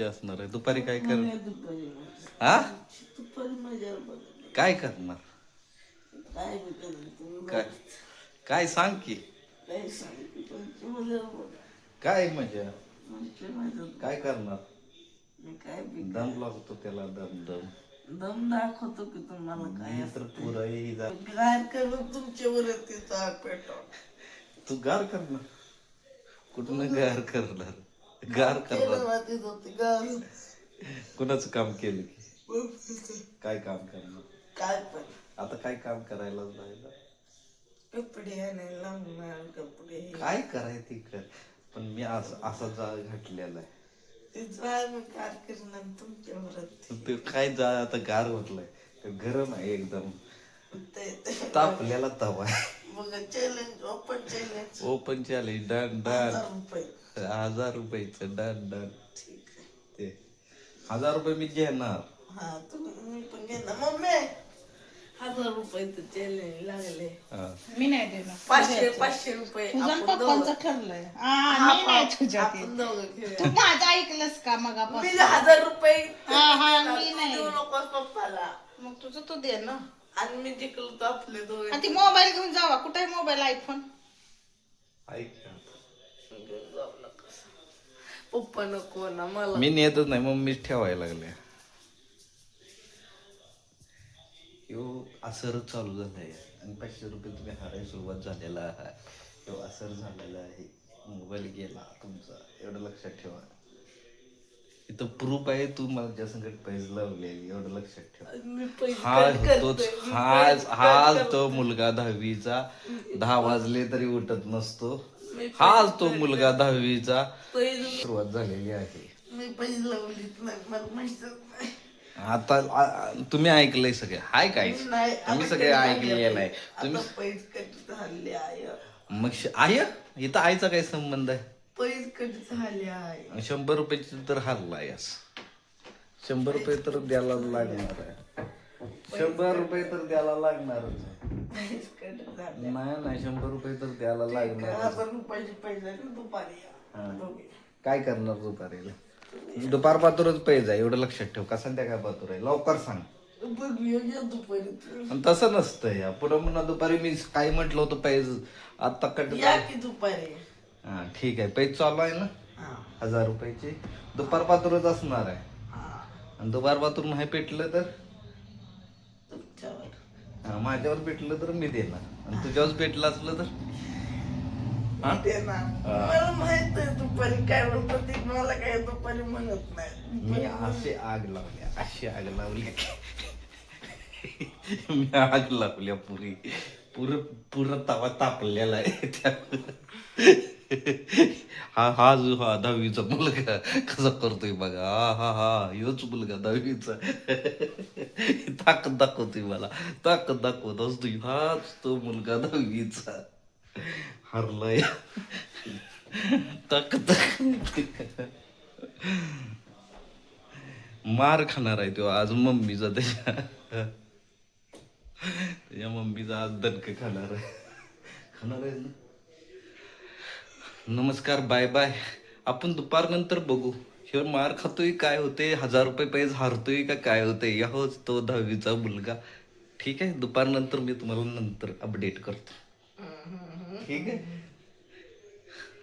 असणार आहे दुपारी काय कर दुपारी हा दुपारी मजा काय करणार काय बी करेल तुम्ही काय काय सांग की काय सांगते तुमची मजा बघा काय मजा तुमची मजा काय करणार मी काय बी दम लागतो त्याला दम दम दम दाखवतो की तुम्हाला काय मी तर पुराही जा काय करून तुमच्यावर तिचा पेटो तू गार करणार कुठून गार करणार गार करणार गार कुणाचं काम केलं की काय काम करणार काय पण आता काय काम करायला जायला कपडे आणायला लागणार कपडे काय करायचं कर पण मी असा जाळ घातलेला आहे ते जाय मी काय करणार तुमच्यावर ते काय जाळ आता गार म्हटलंय गरम आहे एकदम ते तापलेला तवा आहे मग challenge open challenge done done रुपये 1000 रुपयाचं डन डन ठीक आहे ते 1000 रुपये मी घेणार हा तुम्ही मी पण घेणार मम्मी 1000 रुपये तर चॅलेंज लागले हा. मी नाही देणार 500 रुपये तुझं आपण पप्पांचं दोघं- ठरलंय मी नाही तुझ्या ते. आपण दोघं घेऊया. तू माझं ऐकलंस का मग मी 1000 रुपये हा, मी तू नाही. देऊ नकोस पप्पाला मग तुझं तू दे ना आणि मी जिंकलो तर आपले दोघे आणि ती मोबाईल घेऊन जावा कुठे आहे मोबाईल आयफोन ऐक ना. घेऊन जाऊ नकोस पप्पा नको ना मला मी नेतच नाही मग मीच ठेवायला लागले ह्यो असर चालू झालाय आणि 500 रुपये तुम्ही हारायला सुरुवात झालेला आहे ह्यो असर झालेला आहे मोबाईल गेला तुमचा एवढं लक्षात ठेवा इथं प्रूफ आहे तू माझ्या संकट पैसे लावलेली एवढं लक्षात ठेवा मी पैसे हा cut करतोय. तोच मी हाच पैसे cut हाच करतोय. तो मुलगा 10वीचा 10 वाजले तरी उठत नसतो मी हाच तो मुलगा 10वीचा पैसे सुरुवात झालेली आहे मी पैसे लावलीच नाही मला माहितच नाही आता तुम्ही ऐकलंय सगळे हाय काय नाही, तुम्ही आता सगळे कधी ऐकलेलं आहे आता तुम्ही पैसे कधी झाले आहे मग आय इथं आईचा काय संबंध आहे पैसे कधी झाले आहे 100 रुपयाची तर हरला यास 100 रुपये तर द्यायला लागणार आहे 100 रुपये तर द्यायला लागणारच आहे पैसे कधी झाले नाही 100 रुपये तर द्यायला लागणार 1000 रुपयाचे पैसे आहे ना दुपारी या. दोघे. काय करणार दुपारीला दुपार पातूरच पैसा एवढं लक्षात ठेव का संध्याकाळ पातूर आहे लवकर सांग बघूया या दुपारी आणि तसं नसतं या पुढं म्हणा दुपारी मी काय म्हटलं होतं पैसे आता कट या की दुपारी हा ठीक आहे पैसे चालू आहे ना हा 1000 रुपयाचे दुपार पातूरच असणार आहे हा आणि दुपार पातूर नाही पेटलं तर तुमच्यावर माझ्यावर पेटलं तर मी देणार आणि तुझ्यावर पेटलं असलं तर हा? ते ना मला माहित आहे दुपारी काय म्हणतात ते मला काय दुपारी म्हणत नाही मी अशी आग लावली मी आग लावल्या पुरं तवा तापलेला आहे त्या हा जो 10वीचा मुलगा कसा करतोय बघा हा ह्योच मुलगा 10वीचा ताकद दाखवतोय मला ताकद दाखवत असतोय हाच तो मुलगा 10वीचा हरलाय ताकद मार खाणार आहे तो आज मम्मीचा त्याच्या मम्मीचा आज दणक खाणार आहे ना नमस्कार बाय बाय आपण दुपार नंतर बघू हे मार खातोय काय होते 1000 रुपये पैसे हारतोय का काय होतंय याहोच तो 10वीचा मुलगा ठीक आहे दुपार नंतर मी तुम्हाला नंतर अपडेट करतो ठीक आहे